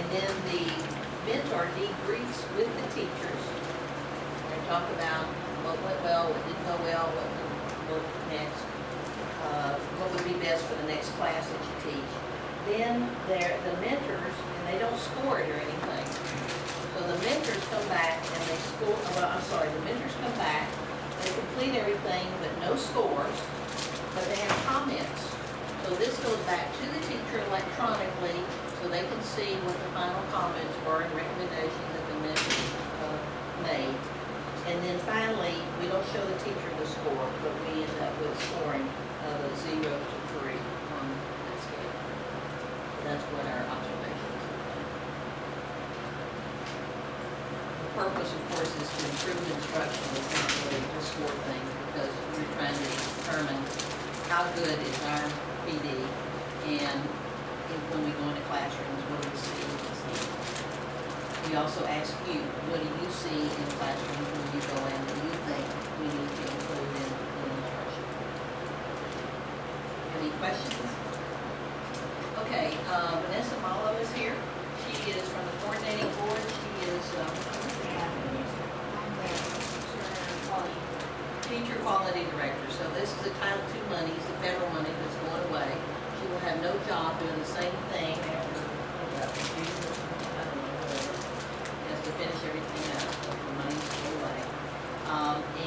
And then the mentor debriefs with the teachers. They talk about what went well, what didn't go well, what can work next, what would be best for the next class that you teach. Then the mentors, and they don't score it or anything. So the mentors come back and they score, the mentors come back, they complete everything but no scores, but they have comments. So this goes back to the teacher electronically so they can see what the final comments were and recommendations that the mentors made. And then finally, we don't show the teacher the score, but we end up with scoring of 0 to 3 on that scale. So that's what our observations are. The purpose, of course, is to improve instruction. It's not really a score thing because we're trying to determine how good is our PD, and when we go into classrooms, what do we see? We also ask you, what do you see in classrooms when you go in that you think we need to include in instruction? Any questions? Okay, Vanessa Malo is here. She is from the coordinating board. She is teacher quality director. So this is the Title II money, it's the federal money that's going away. She will have no job doing the same thing after, to finish everything up, so the money's still away.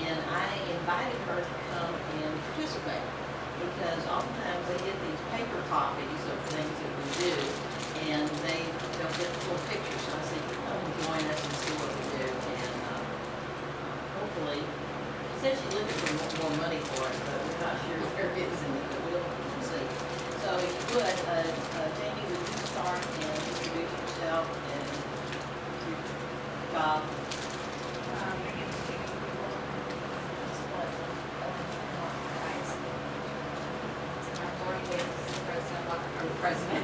And I invited her to come and participate because oftentimes they get these paper copies of things that we do and they'll get the full picture. So I said, come and join us and see what we do. And hopefully, she said she's looking for more money for it, but we're not sure if there is any, but we'll see. So if you would, Jamie, would you start and introduce yourself and job? President.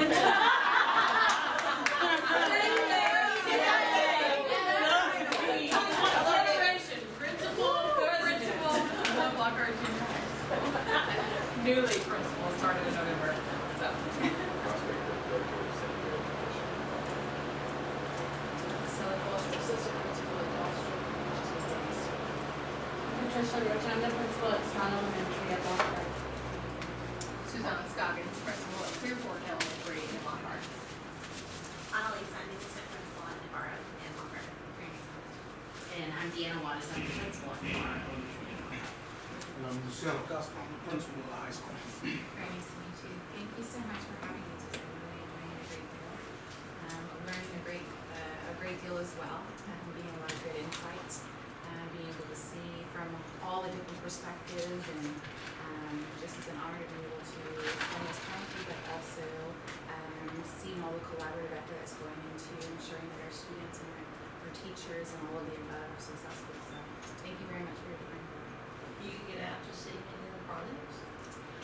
Newly principal, started in November. So. Assistant principal at Gloucester, Patricia Roach, I'm the principal at Strong Elementary at Lockhart. Susanna Scoggins, principal at Clear Fork Elementary in Lockhart. Annalise, I'm the assistant principal at Navarro and Lockhart. And I'm Deanna Wattis, I'm the principal at Navarro Elementary in Lockhart. And I'm Michelle Augusta, I'm the principal of the high school. Very nice to meet you. Thank you so much for having me today. I'm really enjoying it a great deal. I'm learning a great deal as well, and getting a lot of good insight, being able to see from all the different perspectives, and just as an honor to be able to spend this time with you, but also seeing all the collaborative effort that's going into ensuring that our students and our teachers and all of the above are successful. So thank you very much for your time. You get out to see any of the projects?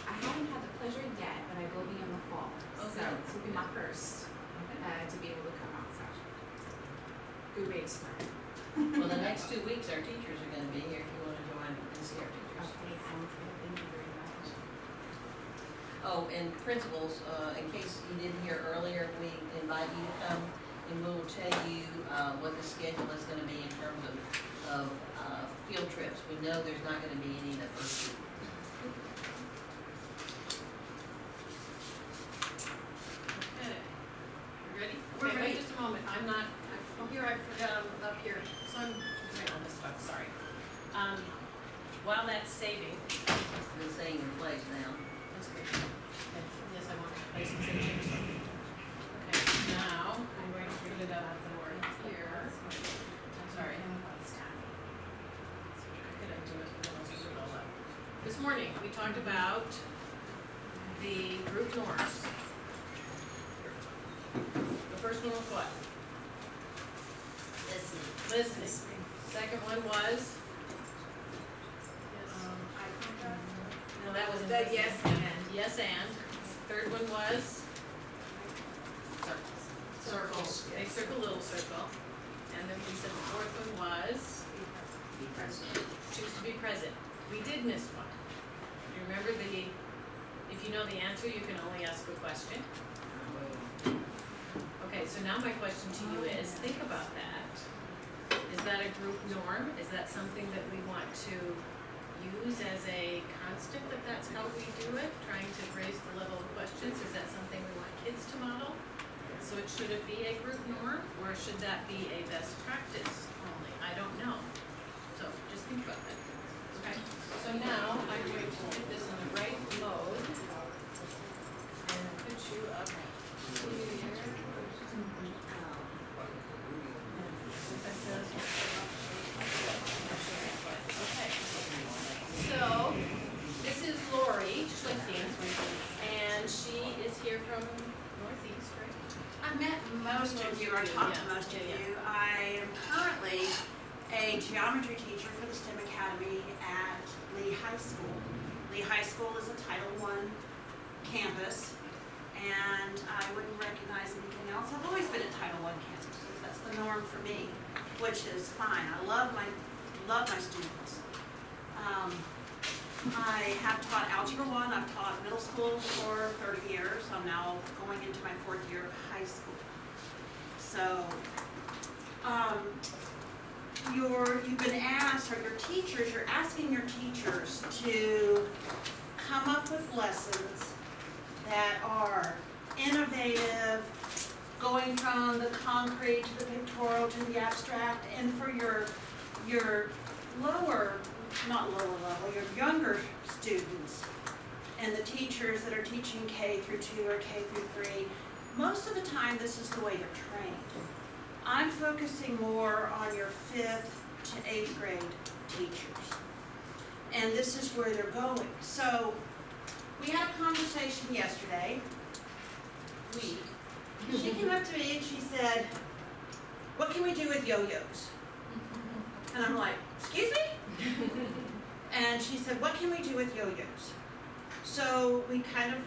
I haven't had the pleasure yet, but I will be in the fall. Okay. So this will be my first to be able to come outside. Good way to start. Well, the next 2 weeks, our teachers are going to be here if you want to join and see our teachers. Okay, sounds good. Thank you very much. Oh, and principals, in case you didn't hear earlier, we invite you to come and we'll tell you what the schedule is going to be in terms of field trips. We know there's not going to be any in the first week. Okay. You ready? We're Okay, ready. wait just a moment. I'm here, I forgot I'm up here. So I'm wait on this stuff, sorry. While that's saving, It's been staying in place now. that's great. Okay, yes, I want to place and save change. Okay, now I'm going to put it up for here. I'm sorry. Could I do it? I'll just do it all up. This morning, we talked about the group norms. The first one was what? Listening. Second one was? No, that was the yes and. Yes and. Third one was? Circles. Big circle, little circle. And then we said the fourth one was? Be present. Choose to be present. We did miss one. You remember if you know the answer, you can only ask a question. Okay, so now now my question to you is, think about that. Is that a group norm? Is that something that we want to use as a constant, that that's how we do it? Trying to raise the level of questions? Is that something we want kids to model? So should it be a group norm, or should that be a best practice only? I don't know. So just think about that. Okay, so now I'm going to put this in the right mode and put you up here. Okay, so this is Lori Schlichting, and she is here from Northeast, right? I've met most of you, or talked to most of you. I am currently a geometry teacher for the STEM Academy at Lee High School. Lee High School is a Title I campus, and I wouldn't recognize anything else. I've always been at Title I campuses. That's the norm for me, which is fine. I love my students. I have taught Algebra 1. I've taught middle school for 30 years. I'm now going into my 4th year of high school. So, you've been asked, or your teachers, you're asking your teachers to come up with lessons that are innovative, going from the concrete to the pictorial to the abstract, and for your lower, not lower level, your younger students and the teachers that are teaching K through 2 or K through 3, most of the time this is the way they're trained. I'm focusing more on your 5th to 8th grade teachers. And this is where they're going. So we had a conversation yesterday. She came up to me and she said, "What can we do with yo-yos?" And I'm like, "Excuse me?" And she said, "What can we do with yo-yos?" So we kind of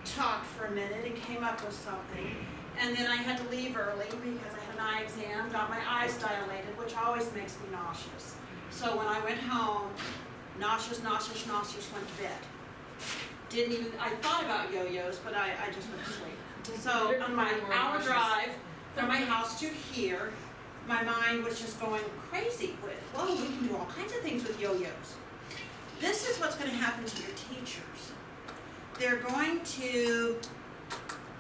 talked for a minute and came up with something. And then I had to leave early because I had an eye exam, got my eyes dilated, which always makes me nauseous. So when I went home, nauseous, went to bed. I thought about yo-yos, but I just went to sleep. So on my hour drive from my house to here, my mind was just going crazy with, whoa, we can do all kinds of things with yo-yos. This is what's going to happen to your teachers. They're going to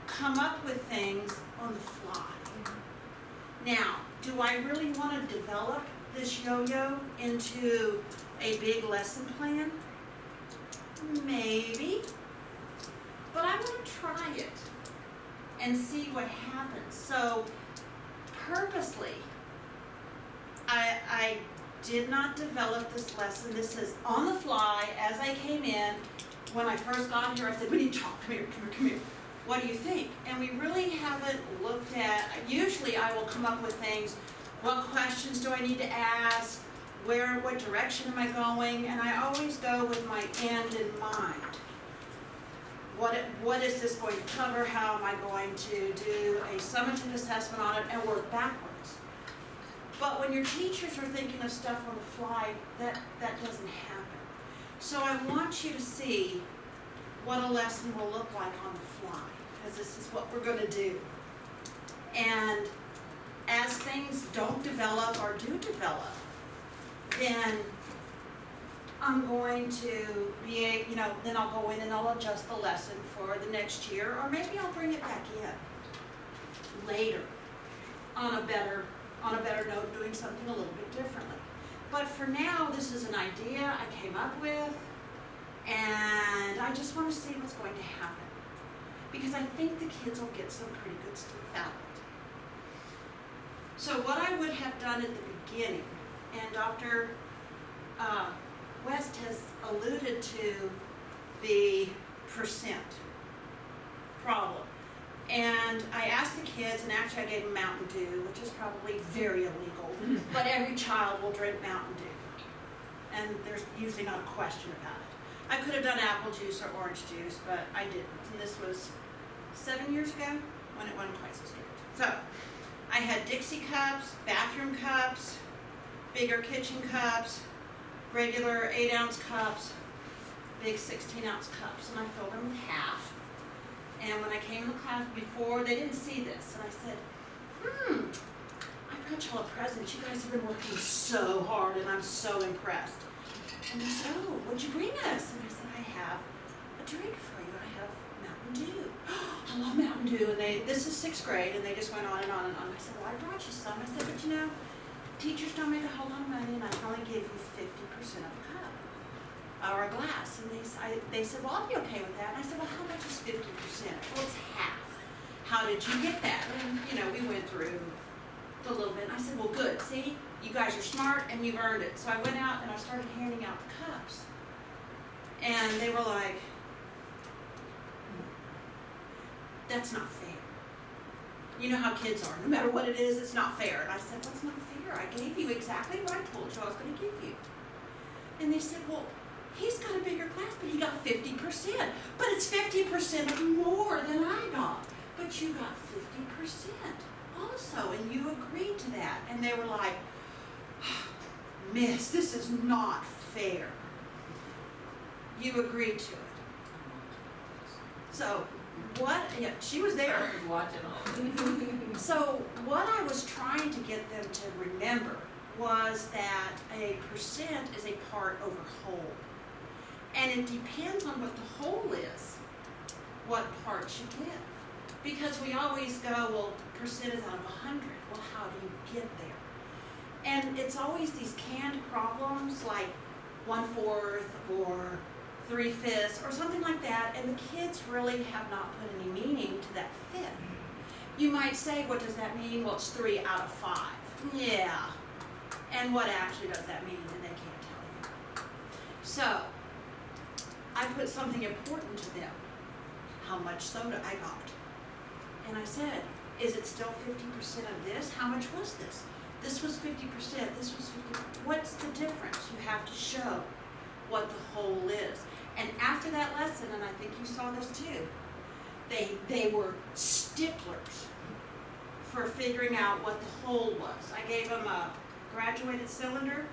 come up with things on the fly. Now, do I really want to develop this yo-yo into a big lesson plan? Maybe. But I'm going to try it and see what happens. So, purposely, I did not develop this lesson. This is on the fly as I came in. When I first got here, I said, "We need to talk. Come here. What do you think?" And we really haven't looked at, usually I will come up with things, what questions do I need to ask, what direction am I going, and I always go with my end in mind. What is this going to cover? How am I going to do a summative assessment on it and work backwards? But when your teachers are thinking of stuff on the fly, that doesn't happen. So I want you to see what a lesson will look like on the fly, because this is what we're going to do. And as things don't develop or do develop, then I'm going to be, then I'll go in and I'll adjust the lesson for the next year, or maybe I'll bring it back in later on a better note, doing something a little bit differently. But for now, this is an idea I came up with, and I just want to see what's going to happen, because I think the kids will get some pretty good stuff out of it. So what I would have done at the beginning, and Dr. West has alluded to the percent problem. And I asked the kids, and actually I gave them Mountain Dew, which is probably very illegal, but every child will drink Mountain Dew. And there's usually not a question about it. I could have done apple juice or orange juice, but I didn't. And this was 7 years ago when it wasn't quite so strict. So I had Dixie cups, bathroom cups, bigger kitchen cups, regular 8-ounce cups, big 16-ounce cups, and I filled them with half. And when I came to class before, they didn't see this, and I said, I brought y'all a present. You guys have been working so hard and I'm so impressed. And they said, oh, what'd you bring us? And I said, I have a drink for you. I have Mountain Dew. I love Mountain Dew. And this is 6th grade, and they just went on and on and on. I said, well, I brought you some. I said, but you know, teachers don't make a whole lot of money, and I can only give you 50% of a cup or a glass. And they said, well, I'll be okay with that. And I said, well, how much is 50%? Well, it's half. How did you get that? And, you know, we went through a little bit. And I said, well, good. See, you guys are smart and you've earned it. So I went out and I started handing out the cups. And they were like, that's not fair. You know how kids are. No matter what it is, it's not fair. And I said, what's not fair? I gave you exactly what I told you I was going to give you. And they said, well, he's got a bigger glass, but he got 50%. But it's 50% more than I got. But you got 50% also, and you agreed to that. And they were like, Miss, this is not fair. You agreed to it. So, yeah, she was there. I was watching all. So, what I was trying to get them to remember was that a percent is a part over whole. And it depends on what the whole is, what parts you give. Because we always go, well, percent is out of 100. Well, how do you get there? And it's always these canned problems like 1/4 or 3/5 or something like that, and the kids really have not put any meaning to that fifth. You might say, what does that mean? Well, it's 3 out of 5. Yeah. And what actually does that mean? And they can't tell you. So, I put something important to them. How much soda I got. And I said, is it still 50% of this? How much was this? This was 50%, this was 50%. What's the difference? You have to show what the whole is. And after that lesson, and I think you saw this too, they were sticklers for figuring out what the whole was. I gave them a graduated cylinder,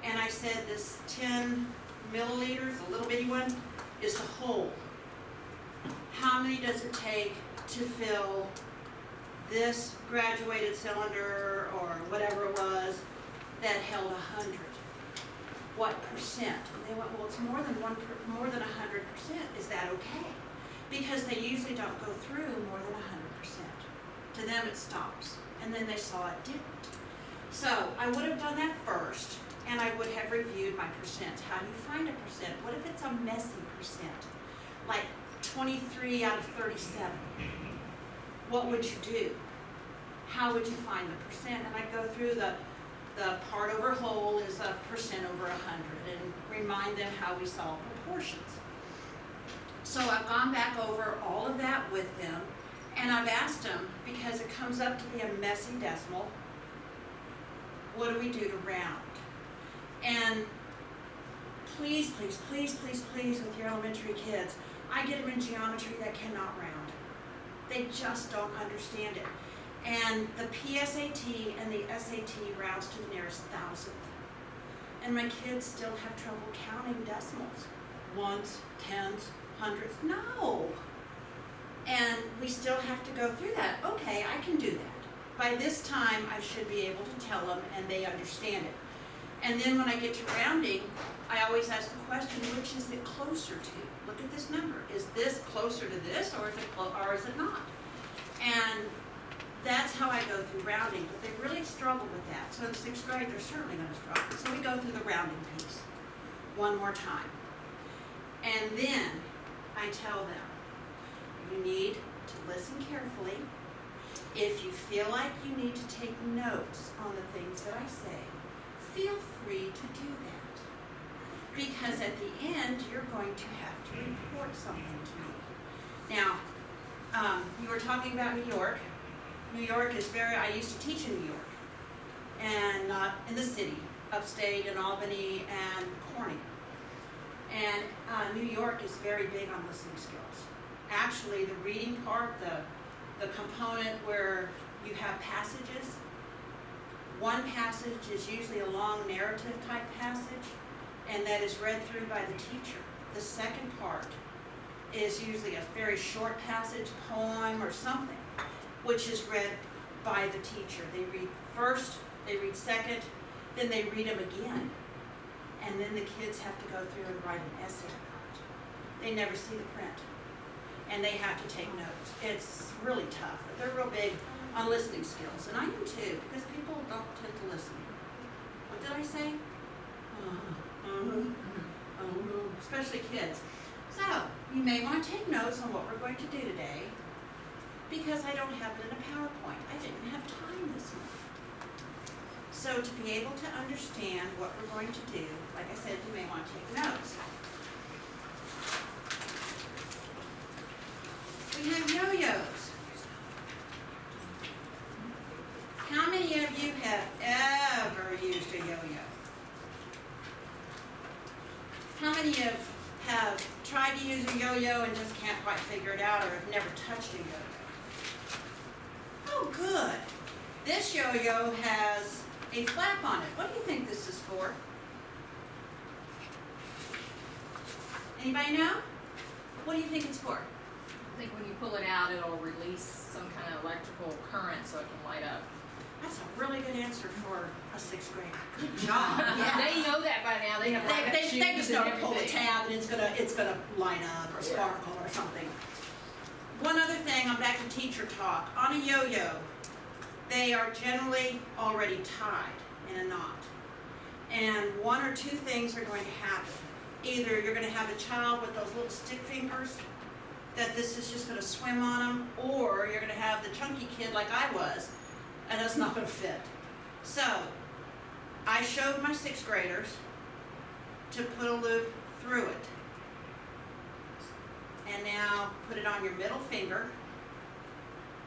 and I said this 10 milliliters, a little bitty one, is the whole. How many does it take to fill this graduated cylinder or whatever it was that held 100? What percent? And they went, well, it's more than 100%. Is that okay? Because they usually don't go through more than 100%. To them, it stops. And then they saw it didn't. So I would have done that first, and I would have reviewed my percents. How do you find a percent? What if it's a messy percent? Like 23 out of 37. What would you do? How would you find the percent? And I go through the part over whole is a percent over 100 and remind them how we solve proportions. So I've gone back over all of that with them, and I've asked them, because it comes up to be a messy decimal, what do we do to round? And please, please, please, please, please, with your elementary kids, I get them in geometry that cannot round. They just don't understand it. And the PSAT and the SAT rounds to the nearest thousandth. And my kids still have trouble counting decimals. Ones, tens, hundredths, no. And we still have to go through that. Okay, I can do that. By this time, I should be able to tell them and they understand it. And then when I get to rounding, I always ask the question, which is it closer to? Look at this number. Is this closer to this, or is it not? And that's how I go through rounding, but they really struggle with that. So in 6th grade, they're certainly going to struggle. So we go through the rounding piece one more time. And then I tell them, you need to listen carefully. If you feel like you need to take notes on the things that I say, feel free to do that. Because at the end, you're going to have to report something to me. Now, you were talking about New York. New York is I used to teach in New York, and not in the city, upstate in Albany and Corning. And New York is very big on listening skills. Actually, the reading part, the component where you have passages, one passage is usually a long narrative type passage, and that is read through by the teacher. The second part is usually a very short passage, poem, or something, which is read by the teacher. They read first, they read second, then they read them again. And then the kids have to go through and write an essay about it. They never see the print. And they have to take notes. It's really tough, but they're real big on listening skills. And I am too, because people don't tend to listen. What did I say? Especially kids. So, you may want to take notes on what we're going to do today, because I don't have it in a PowerPoint. I didn't have time this morning. So to be able to understand what we're going to do, like I said, you may want to take notes. We have yo-yos. How many of you have ever used a yo-yo? How many have tried to use a yo-yo and just can't quite figure it out, or have never touched a yo-yo? Oh, good. This yo-yo has a flap on it. What do you think this is for? Anybody know? What do you think it's for? I think when you pull it out, it'll release some kind of electrical current so it can light up. That's a really good answer for a sixth grader. Good job. They know that by now. They have light up They shoes just know and to pull the everything. tab and it's gonna light up or sparkle or something. One other thing, I'm back to teacher talk. On a yo-yo, they are generally already tied in a knot. And one or two things are going to happen. Either you're gonna have a child with those little stick fingers, that this is just gonna swim on them, or you're gonna have the chunky kid like I was, and that's not gonna fit. So, I showed my sixth graders to put a loop through it. And now put it on your middle finger.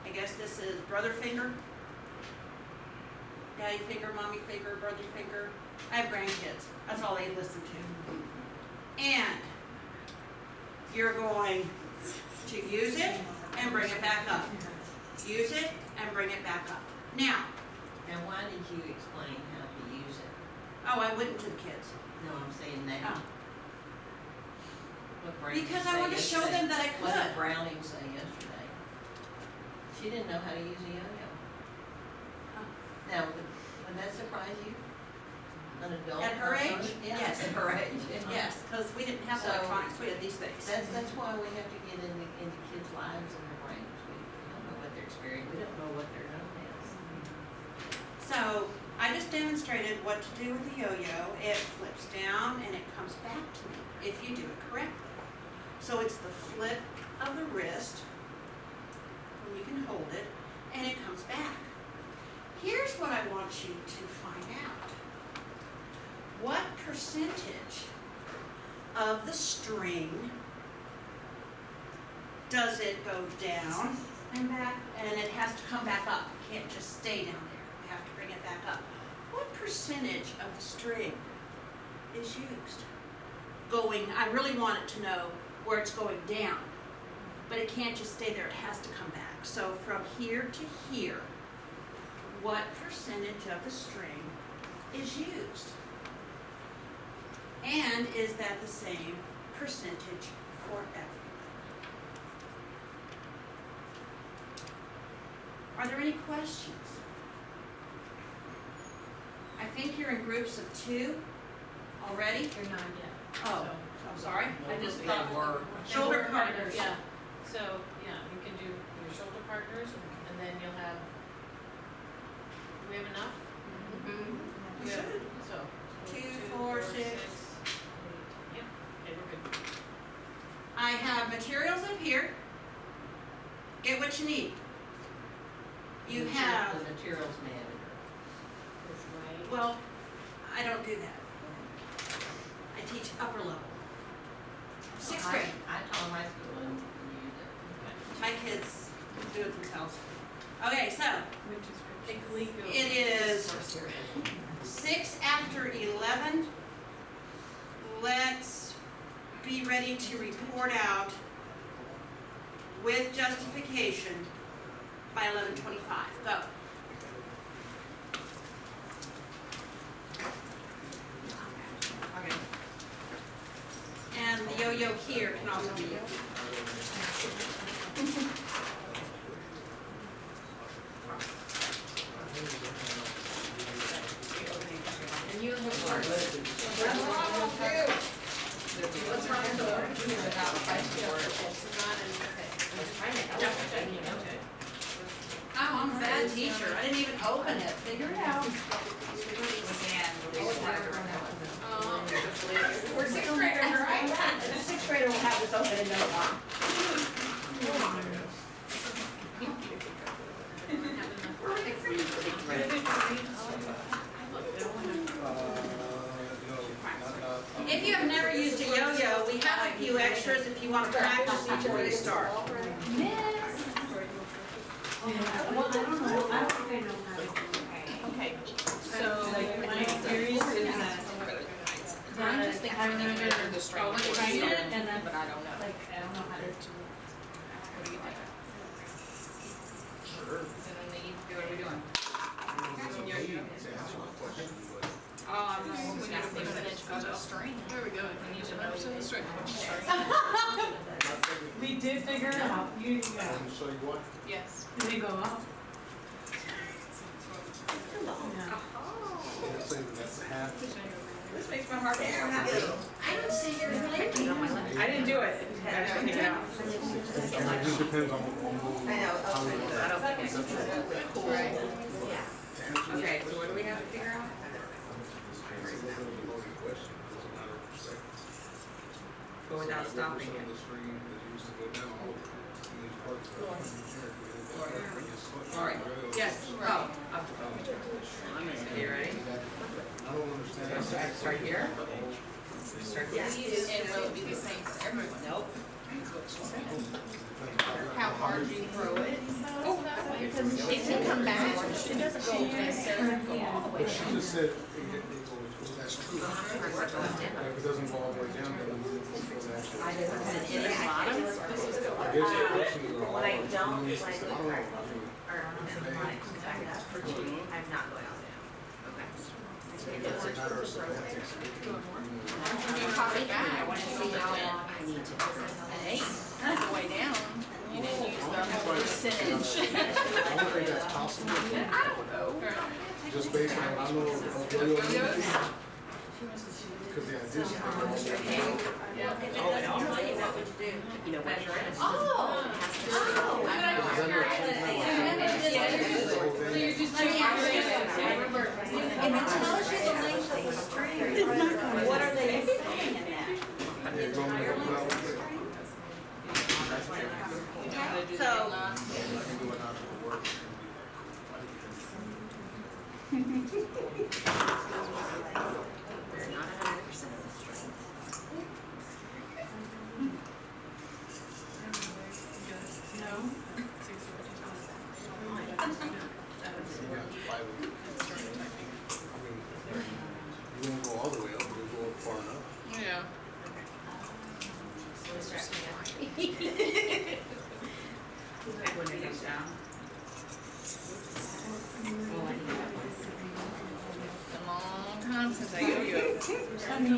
I guess this is brother finger, daddy finger, mommy finger, brother finger. I have grandkids. That's all they listen to. And you're going to use it and bring it back up. Use it and bring it back up. Now, Now, why did you explain how to use it? oh, I wouldn't to the kids. No, I'm saying now. Oh. What Brandon Because say I wanted to show yesterday? them that I What did could. Browning say yesterday? She didn't know how to use a yo-yo. Oh. Now, would that surprise you? An adult? At her not knowing? age? Yeah, Yes. at her age. Yes, because we didn't have So- electronics, we had these things. That's why we have to get into kids' lives and their brains. We don't know what they're experiencing, we don't know what they're known as. So I just demonstrated what to do with the yo-yo. It flips down and it comes back to me if you do it correctly. So it's the flip of the wrist, when you can hold it, and it comes back. Here's what I want you to find out. What percentage of the string does it go down and back, and it has to come back up? It can't just stay down there. We have to bring it back up. What percentage of the string is used? I really want it to know where it's going down, but it can't just stay there, it has to come back. So from here to here, what percentage of the string is used? And is that the same percentage for everyone? Are there any questions? I think you're in groups of 2 already. You're not yet. Oh, I'm sorry, I just Yeah, thought. were. Shoulder partners. Yeah, so, yeah, you can do your shoulder partners, and then you'll have, do we have enough? We Yeah. should. So. 2, 4, 6. 8. Yep, okay, we're good. I have materials up here. Get what you need. You have, The materials manager. That's right. well, I don't do that. I teach upper level. 6th grade. I taught high school and used it. My kids do it themselves. Okay, so Which is good. it is 6 after 11. Let's be ready to report out with justification by 11:25. Go. Okay. And the yo-yo here can also be used. I didn't even open it. Figure it out. We're sixth graders, right? The sixth grader will have this open in no time. If you have never used a yo-yo, we have a few extras if you want to practice before you start. Well, I don't know, I don't think I know how to do it. Okay, so My experience is that. I'm just thinking I've of never the string. tried it, and that's, But I don't know. like, I don't know how to do it. What do you think? Sure. Is it in the, what are we doing? Oh, Oh, no, we need a percentage of the string. There we go. We need to know the string. We did figure it out, you, Want me to show you what? Yes. did it go up? Let's say that's half. This makes my heart happy. I don't see your link. I didn't do it. I just took it out. It just depends on I know, how we want I don't think it's to cool. answer. Okay, so what do we have to figure out? It's a little bit of a loaded question. It doesn't matter what perspective. Go without So stopping what it. percent of the stream that used to go down all over? And these parts of Sorry. Yes. Oh. You ready? I don't understand. Start here. Start here. And will it be the same for everyone? Nope. How hard you throw it? It can come back. It doesn't go necessarily go all the way But she just said it goes, that's true. If it doesn't go all the way down, then it goes actually. I didn't put it in the bottom. I guess the question is. When I don't, means when I to say, look oh, back, I mean, or when it comes back up for cheating, I'm not going all the way down. Okay. it doesn't matter, so that takes a big deal. You pop it back. I want to see how long. I need to. An 8 all the way down. You didn't use the whole percentage. I don't think that's possible, I don't know. just based on, I know of because the addition. If it doesn't tell you, what would you do? You know, measure it. Oh. So you're just checking If it tells you the length of the string, what are they saying in that? So, They're not 100% of the string. No? You won't go all the way up, but you'll go up far enough. Yeah. So this wraps me up. when it comes down. Well, I need that one. A long time since I yo-yo. I mean,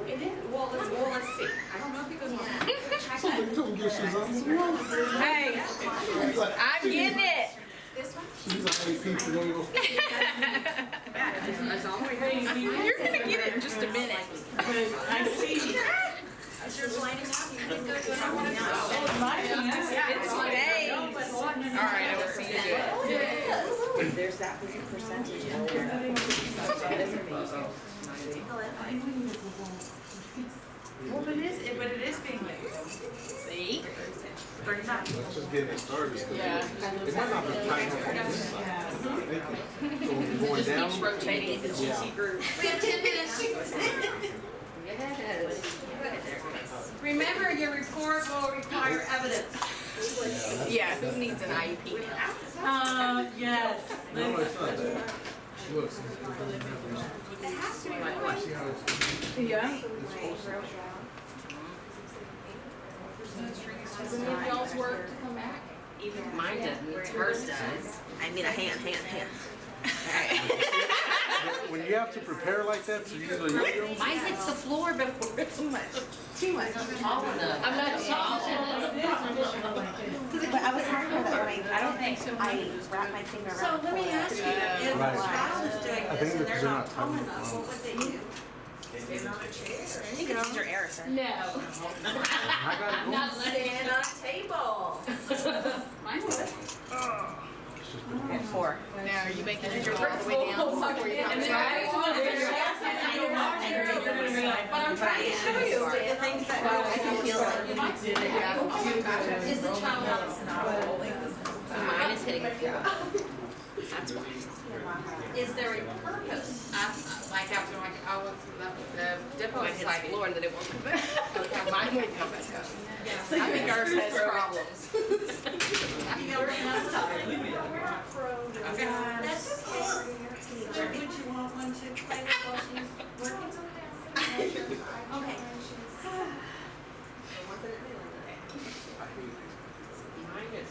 It is, well, let's see. I don't know if it goes on. Don't get she's on. Hey, I'm getting it. This one? She's like, hey, people, you go. That's all we You're gonna get it in just a minute. but I see. Is yours lining up? You can go to another one. It's today. All right, I will see you do it. There's that percentage in there. Well, it is being used. See? 39. Let's just get it started. Because Yeah. it might not be tight enough on this side. So when you're going down. Keeps rotating. Yeah. We have 10 minutes. Remember, your report will require evidence. Yeah, who needs an IEP now? Yes. No, it's not that. Look. See how it's. Yeah. Does any of y'all's work to come back? Mine doesn't, hers does. I need a hand. When you have to prepare like that to use a yo-yo. Mine hits the floor before too much. I'm not But I was talking about that when I don't think I wrapped my finger around. So let me ask you, if a Right. child is doing I this think and because they're they're not not tall tight enough, enough. what would they do? Stand on a chair. You can use your error, sir. No. I gotta go. Not letting Stand on a table. Mine was making it all the way down before you come back. But I'm trying to show you the things that I can feel like. Is the child Mine is hitting the floor. That's why. is there a purpose? Like after I went through the depot Mine hits the society. floor and then it won't come back. Okay, mine would come back up. I think ours has problems. You know, we're not talking. Okay. That's okay. Would you want one to play with while she's working? Okay. Mine is.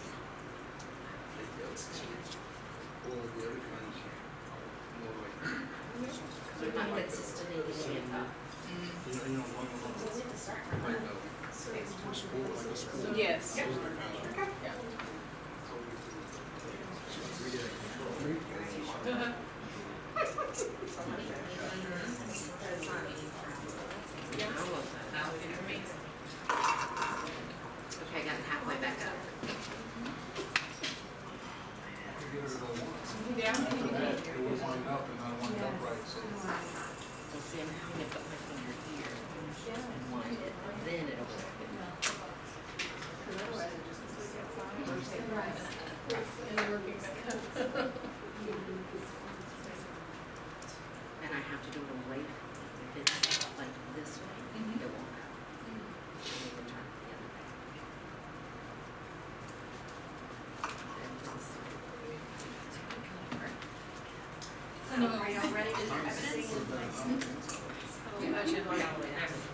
You're not consistent in getting it up. Yes. I love that. That would be amazing. Okay, I got it halfway back up. Yeah. After that, it would wind up and not wind up right, so. Well, see, I'm having to put my finger here and wind it, then it'll work. And I have to do it away, if it's like this way, it won't go. I need to turn it the other way. So are y'all ready to do evidence?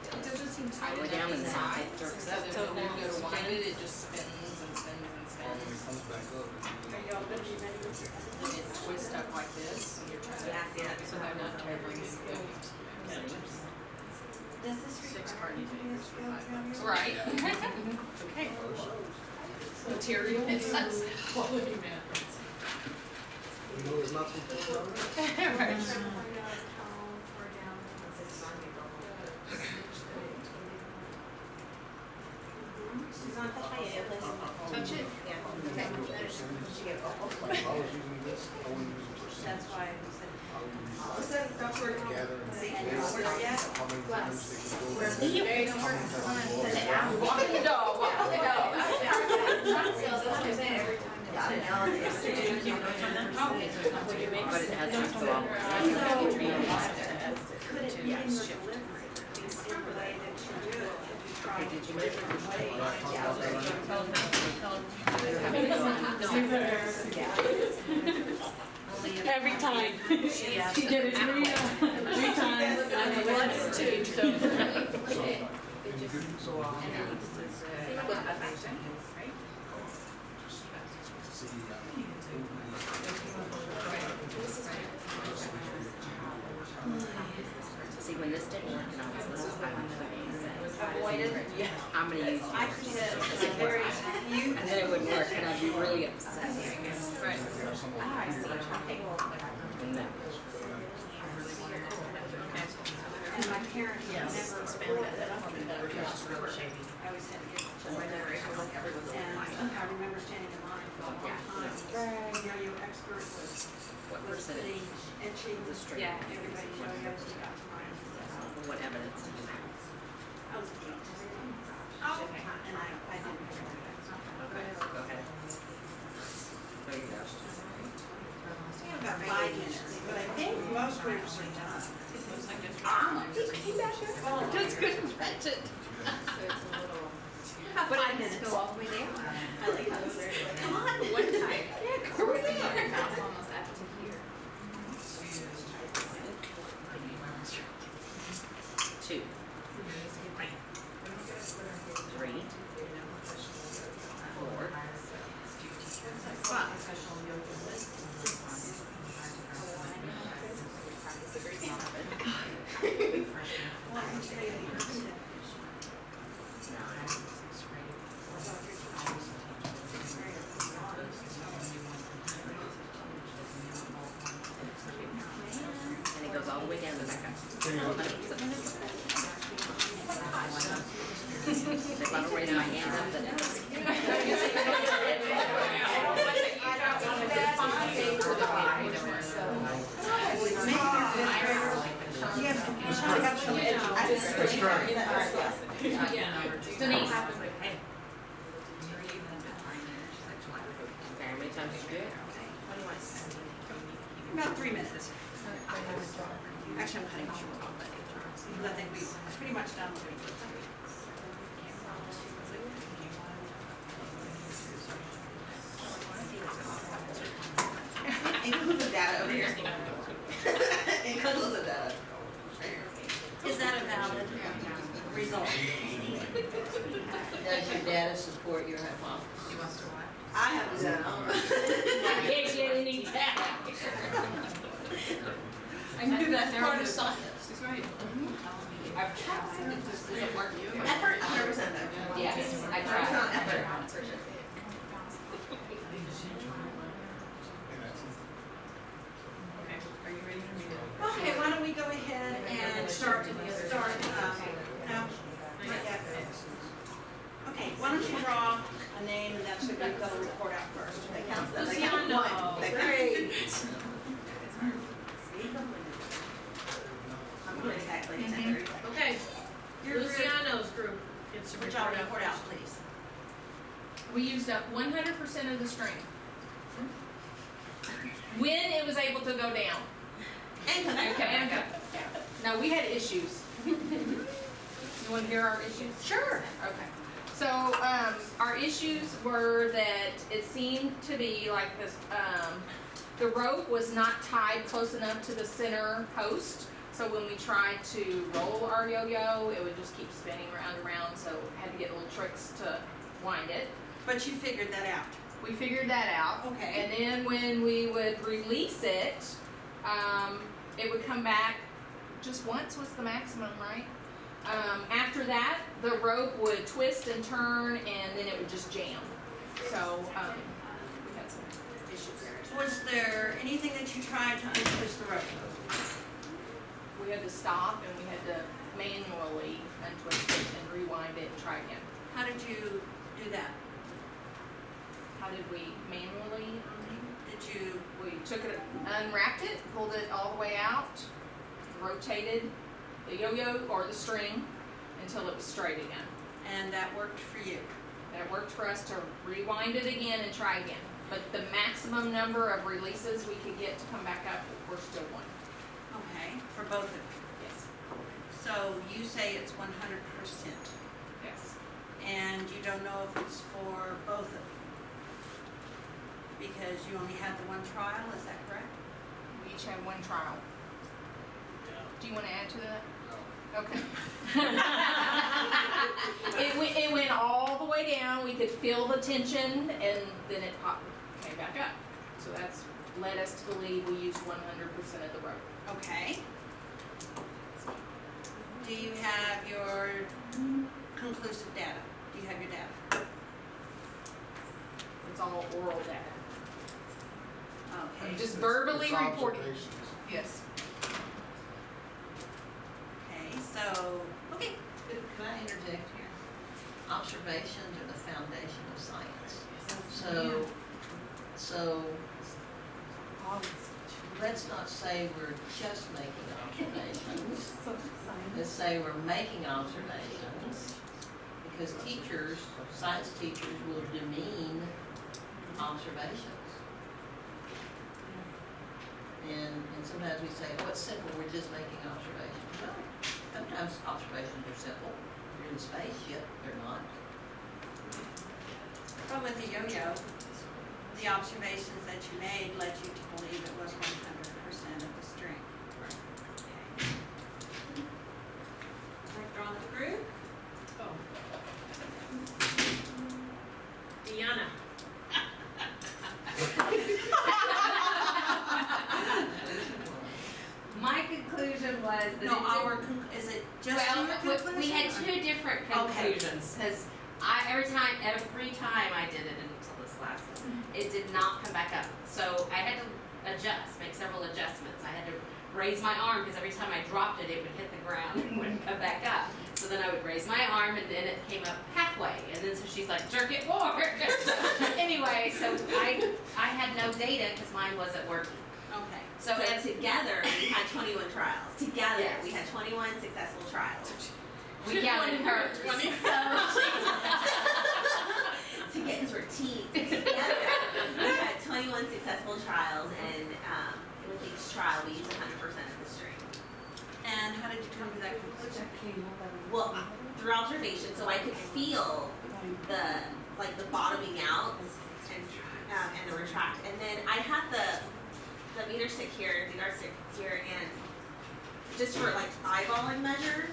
It doesn't seem All the way down and then it jerks up. So when you go to wind it, it just spins and spins and When it spins. comes back up, Are y'all gonna be ready to do evidence? And it twists up like this, and you're trying to, so they're not terribly good. Does this Six require party you to be a favors for skilled $5. driver? Right. Okay. Material. Quality man. you know, it's not so. Right. She's on the hiatus. Touch it. Yeah. Okay. If I was using this, I wouldn't use it for six. That's why we said. I would use it to gather and See, how and many we're yet. times they can go. There you go. How many times they can go. Walking the dog, walking the dog. But it has to go all Could it be in your delivery? Is there a way that you do it? If you try Did you make it? When I talk about that, Every time. She did it 3 times. Once, two, so. so, See, when this didn't work and I was little, I would avoided? say, I'm gonna use I this. see that very few. And then it wouldn't work and I'd be really upset. Right. And that And my parents never expanded that up. I always had to get whatever. And I remember standing in line for a long time. You know, your expert was what putting percentage, etching the string. Yeah. Everybody showing us who got to mine. what evidence do you have? I was a teacher. Oh, and I didn't. Okay, go ahead. There you go. We have about 5 minutes, but I think most groups are done. Just couldn't catch it. About 5 minutes. Go all the way down. I like how they're like, come on, One time. Almost up to here. 2, 3, 4, 5. And it goes all the way down to back up. If I don't raise my hand up, then it's. Sounds good. About 3 minutes. Actually, I'm cutting short, but I think we pretty much done with it. Includes the data over here. Includes the data. Is that a valid result? Does your data support your hypothesis? He wants to what? I have the data. Can't get any data. I knew that's part of science. She's right. I've tried. Does it work? Effort, 100% though. Yes, I tried. 100% effort. Okay, are you ready for me to? Okay, why don't we go ahead and start, no, not yet. Okay, why don't you draw a name and that's what we've got to report out first. That counts, that like Luciano. one. That Great. I'm going to exactly 10:30. Okay, Your group, Luciano's group gets to which I'll report report out. out, please. We used up 100% of the string. When it was able to go down. And connect. Okay. Now, we had issues. You want to hear our issues? Sure. Okay. So, our issues were that it seemed to be like this, the rope was not tied close enough to the center post. So when we tried to roll our yo-yo, it would just keep spinning round and round, so had to get little tricks to wind it. But you figured that out. We figured that out. Okay. And then when we would release it, it would come back just once was the maximum, right? After that, the rope would twist and turn, and then it would just jam. So we had some issues there. Was there anything that you tried to untwist the rope? We had to stop and we had to manually untwist it and rewind it and try again. How did you do that? How did we manually? Did you, We took it, unwrapped it, pulled it all the way out, rotated the yo-yo or the string until it was straight again. and that worked for you? That worked for us to rewind it again and try again. But the maximum number of releases we could get to come back up, we're still one. Okay, for both of you. Yes. So you say it's 100%, Yes. and you don't know if it's for both of you? Because you only had the one trial, is that correct? We each had one trial. Do you want to add to that? No. Okay. It went all the way down, we could feel the tension, and then it came back up. So that's led us to believe we used 100% of the rope. Okay. Do you have your conclusive data? Do you have your data? It's all oral data. Okay. Just verbally It's reporting. observations. Yes. Okay, so, okay, Can I interject here? Observations are the foundation of science. So let's not say we're just making observations. Let's say we're making observations, because teachers, science teachers will demean observations. And sometimes we say, oh, it's simple, we're just making observations. No, sometimes observations are simple. You're in space, yet they're not. but with the yo-yo, the observations that you made led you to believe it was 100% of the string. Okay. Director on the group? Oh. Deanna. My conclusion was that No, is it just well, your conclusion? we had two different Okay. conclusions, because every time I did it until this last one, it did not come back up. So I had to make several adjustments. I had to raise my arm, because every time I dropped it, it would hit the ground and wouldn't come back up. So then I would raise my arm, and then it came up halfway, and then so she's like, jerk it more. Anyway, so I had no data, because mine wasn't working. Okay. So as Together, we had 21 trials. Together, Yes. we had 21 successful trials. we counted her. To get his routine together, we had trials, and with each trial, we use 100% of the string. And how did you come to that conclusion? Well, through observation, so I could feel the bottoming out and the retract. And then I had the meter stick here, the yardstick here, and just for like eyeballing measure,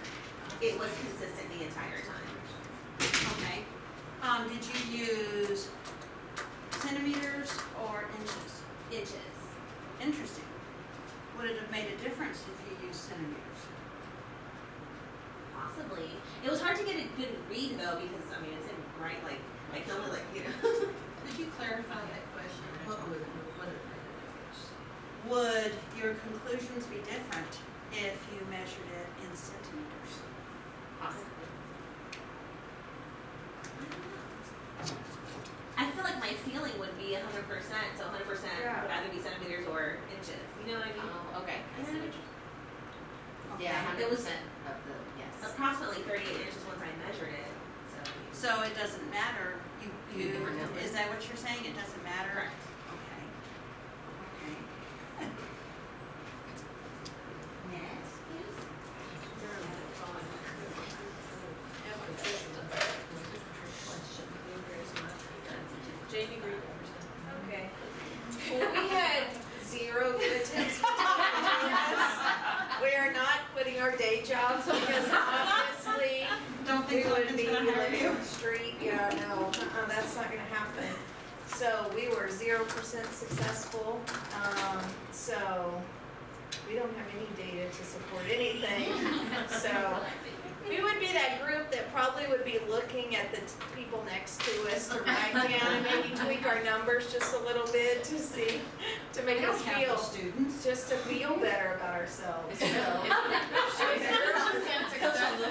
it was consistent the entire time. Okay. Did you use centimeters or inches? Inches. Interesting. Would it have made a difference if you used centimeters? Possibly. It was hard to get a good read though, because I mean it's in bright like I can only Could you clarify that question? What would it make a difference? Would your conclusions be different if you measured it in centimeters? Possibly. I feel like my feeling would be 100%, so 100% Yeah. would either be centimeters or inches. You know what I mean? Oh, okay, I see what you're. Okay. Yeah, 100% It was of the, yes. approximately 38 inches once I measured it. So it doesn't matter, You can remember. is that what you're saying? It doesn't matter? Correct. Okay. Okay. Next is Jamie Green. Okay. Well, we had 0 good attempts to us. We are not quitting our day jobs because obviously Don't we think would Logan's be gonna hire living you. on the street. Yeah, no, that's not gonna happen. So we were 0% successful. So we don't have any data to support anything. So we would be that group that probably would be looking at the people next to us to write down and maybe tweak our numbers just a little bit to see, to make us feel, students. just to feel better about ourselves. So.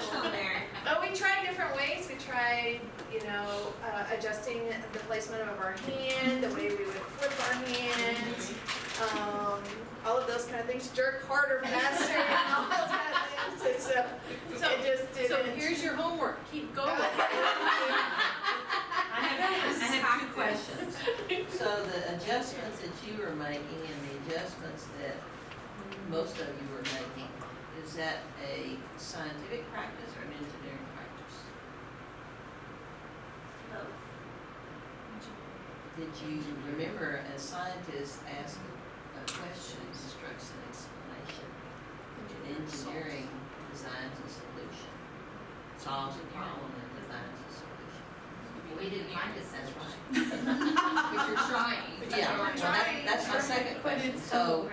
social there. Oh, we tried different ways. We tried, adjusting the placement of our hand, the way we would flip our hand, all of those kind of things. Jerk harder, faster, and all those kind of things. It just didn't. So here's your homework, keep going. I have 2 questions. So the adjustments that you were making and the adjustments that most of you were making, is that a scientific practice or an engineering practice? Did you remember a scientist asked a question, instructs an explanation? In engineering, designs a solution. Solves a problem and designs a solution. We didn't practice, that's right. But you're trying. Yeah, well, that's my second question. So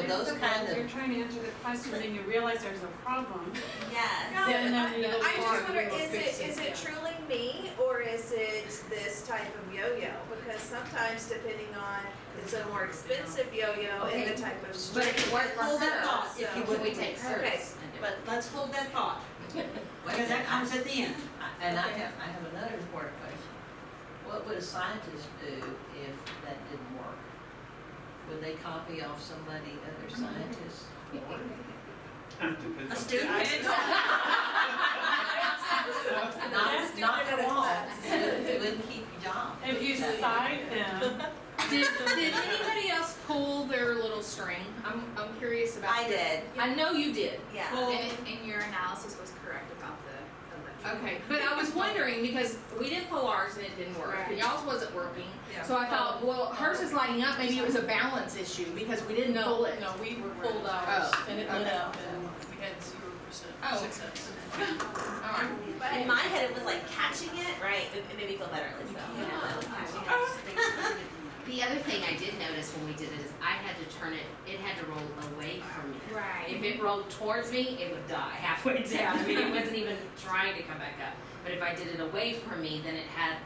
those kind You're of, trying to answer the question and you realize there's a problem. Yes. Then you look I just forward, wonder, we'll fix is it truly me, or is it this type of yo-yo? Because sometimes depending on, it's a more expensive yo-yo and the type of But string. if it worked for Hold that her, thought, if you can would. we take hers? Okay. but let's hold that thought. Because that comes at the end. And I have another important question. What would a scientist do if that didn't work? Would they copy off somebody, other scientists? A student. Not for long. It wouldn't keep your job. If you cite them, Did anybody else pull their little string? I'm curious about. I did. I know you did. Yeah. And your analysis was correct about the electrical. Okay, but I was wondering because we did pull ours and it didn't work, and y'all's wasn't working. Yeah. So I thought, well, hers is lighting up, maybe it was a balance issue because we didn't pull it. No, we pulled ours Oh, and it lit okay. up and we had 0% Oh. success. Alright. In my head, it was like catching it, right? It made me feel better, at least. That was catching it. The other thing I did notice when we did it is I had to turn it, it had to roll away from me. Right. If it rolled towards me, it would die halfway down. I mean, it wasn't even trying to come back up. But if I did it away from me, then it had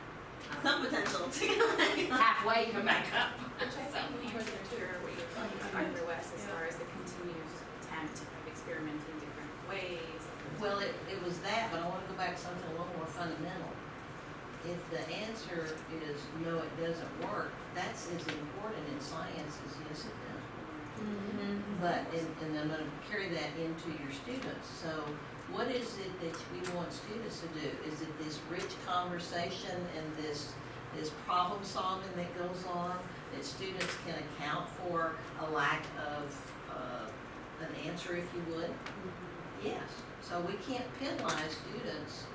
Some potential to come back. halfway come back up. Which I think we were sure what you're talking about, Dr. West, as far as the continued attempt of experimenting different ways. Well, it was that, but I want to go back to something a little more fundamental. If the answer is no, it doesn't work, that's as important in science as yes, it does. But, and I'm going to carry that into your students. So what is it that we want students to do? Is it this rich conversation and this problem solving that goes on, that students can account for a lack of, an answer, if you would. Yes, so we can't penalize students,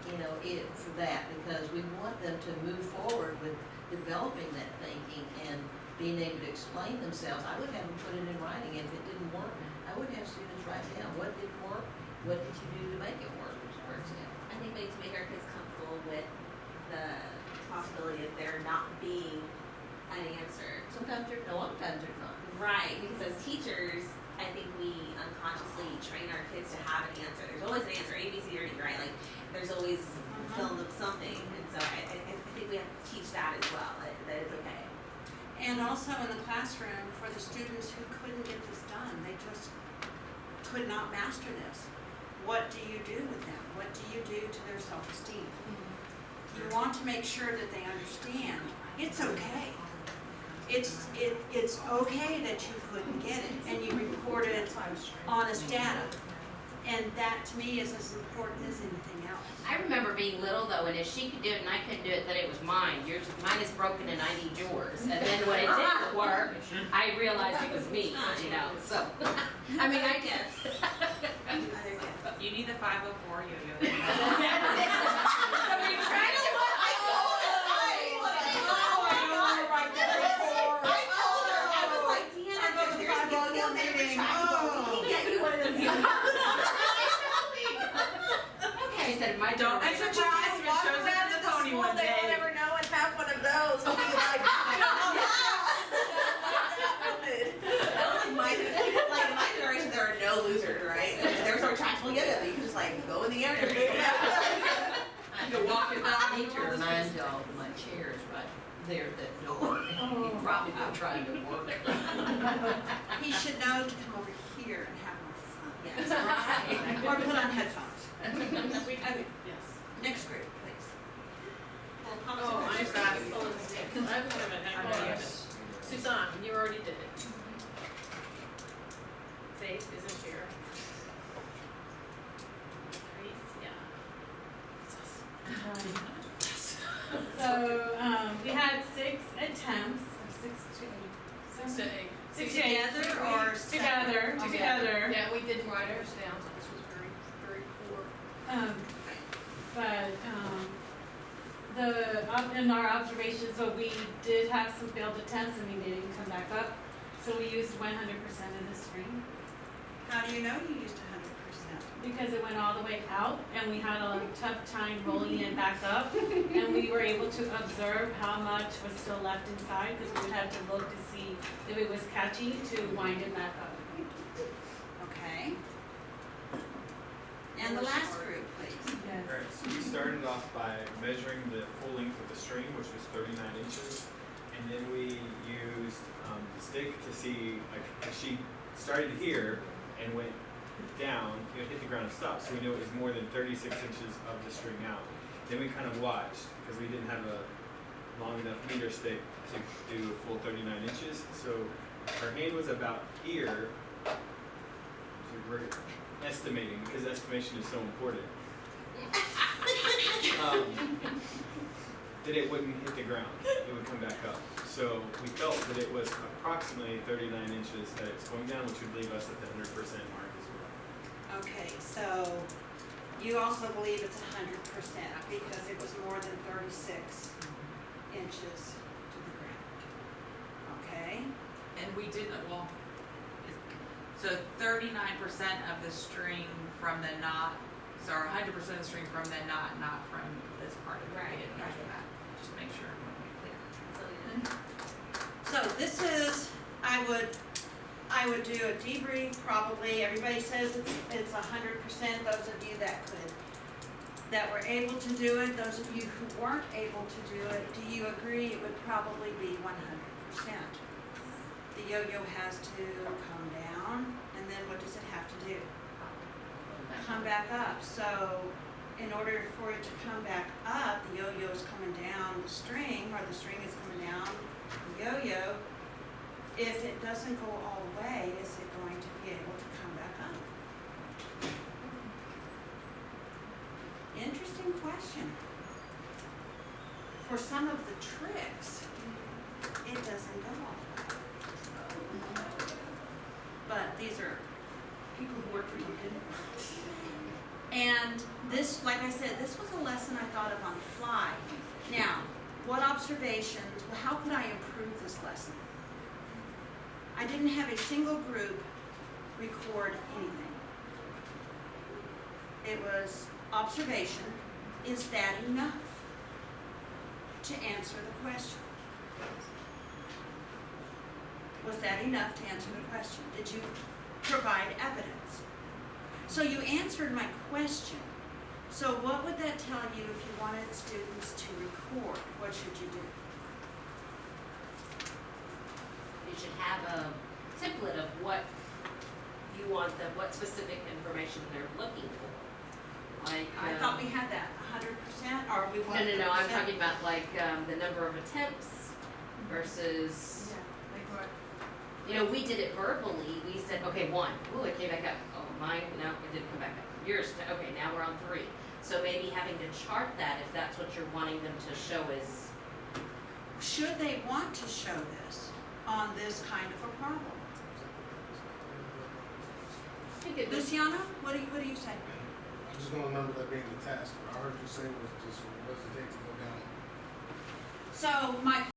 for that, because we want them to move forward with developing that thinking and being able to explain themselves. I would have them put it in writing. If it didn't work, I would have students write down, what didn't work, what did you do to make it work, for example. I think we need to make our kids comfortable with the possibility of there not being an answer. Sometimes there's, a lot of times there's not. Right, because as teachers, I think we unconsciously train our kids to have an answer. There's always an answer, A, B, C, or D, right? Like, there's always fill in of something, and so I think we have to teach that as well, that it's okay. And also in the classroom, for the students who couldn't get this done, they just could not master this. What do you do with them? What do you do to their self-esteem? You want to make sure that they understand it's okay. It's okay that you couldn't get it, and you reported honest data. And that to me is as important as anything else. I remember being little though, and if she could do it and I couldn't do it, then it was mine. Mine is broken and I need yours. And then when it didn't work, I realized it was me, so. I mean, I did. You need the 504 yo-yo. She said, my Don't daughter. I said your kids shows up in the pony one They won't day. ever know and have one of those. They'll be like, That was like my generation, there are no losers, right? There's no retractable yoga, you can just go in the air and everything. I could walk it out, I need to remind y'all that my chair is right there at that door. He probably been trying to work. He should know to come over here and have more fun. Yes. Or put on headphones. Yes. Next group, please. Oh, I'm sorry, full of mistakes. I have one of it, I know you did. Suzanne, you already did it. Faith isn't here. Grace, yeah. So, we had 6 attempts, Together or Together, together. Yeah, we didn't write ours down, so this was very, very poor. In our observations, so we did have some failed attempts and we didn't come back up. So we used 100% of the string How do you know you used 100%? because it went all the way out and we had a tough time rolling it back up. And we were able to observe how much was still left inside because we would have to look to see if it was catchy to wind it back up. Okay. And the last group, please. Yes. Alright, so we started off by measuring the full length of the string, which was 39 inches, and then we used the stick to see, if she started here and went down, hit the ground and stopped, so we knew it was more than 36 inches of the string out. Then we kind of watched, because we didn't have a long enough meter stick to do a full 39 inches, so her hand was about here, so we're estimating, because estimation is so important. That it wouldn't hit the ground, it would come back up. So we felt that it was approximately 39 inches that it's going down, which would leave us at the 100% mark as well. Okay, so you also believe it's 100% because it was more than 36 inches to the ground. Okay? And we didn't, so 39% of the string from the knot, so 100% of the string from the knot, not from this part of it. Right, We didn't measure that, just to make sure everyone be clear. So this is, I would do a debrief probably. Everybody says it's 100%. Those of you that were able to do it, those of you who weren't able to do it, do you agree it would probably be 100%? The yo-yo has to come down, and then what does it have to do? Come back up. So in order for it to come back up, the yo-yo is coming down the string, or the string is coming down the yo-yo. If it doesn't go all the way, is it going to be able to come back up? Interesting question. for some of the tricks, it doesn't go all the way. But these are people who work for Lincoln. And this, like I said, this was a lesson I thought of on the fly. Now, what observations, well, how could I improve this lesson? I didn't have a single group record anything. It was observation, is that enough to answer the question? Was that enough to answer the question? Did you provide evidence? So you answered my question. So what would that tell you if you wanted students to record? What should you do? You should have a template of what you want them, what specific information they're looking for. Like, I thought we had that 100%, or we wanted. No, I'm talking about like, the number of attempts versus, Yeah, like what? you know, we did it verbally, we said, okay, 1, ooh, it came back up, oh, mine, no, it didn't come back up, yours, okay, now we're on 3. So maybe having to chart that if that's what you're wanting them to show is, Should they want to show this on this kind of a problem? I think it was, Luciano, what do you say? I just don't remember that being the task. What I heard you say was just, what does it take to go down? So my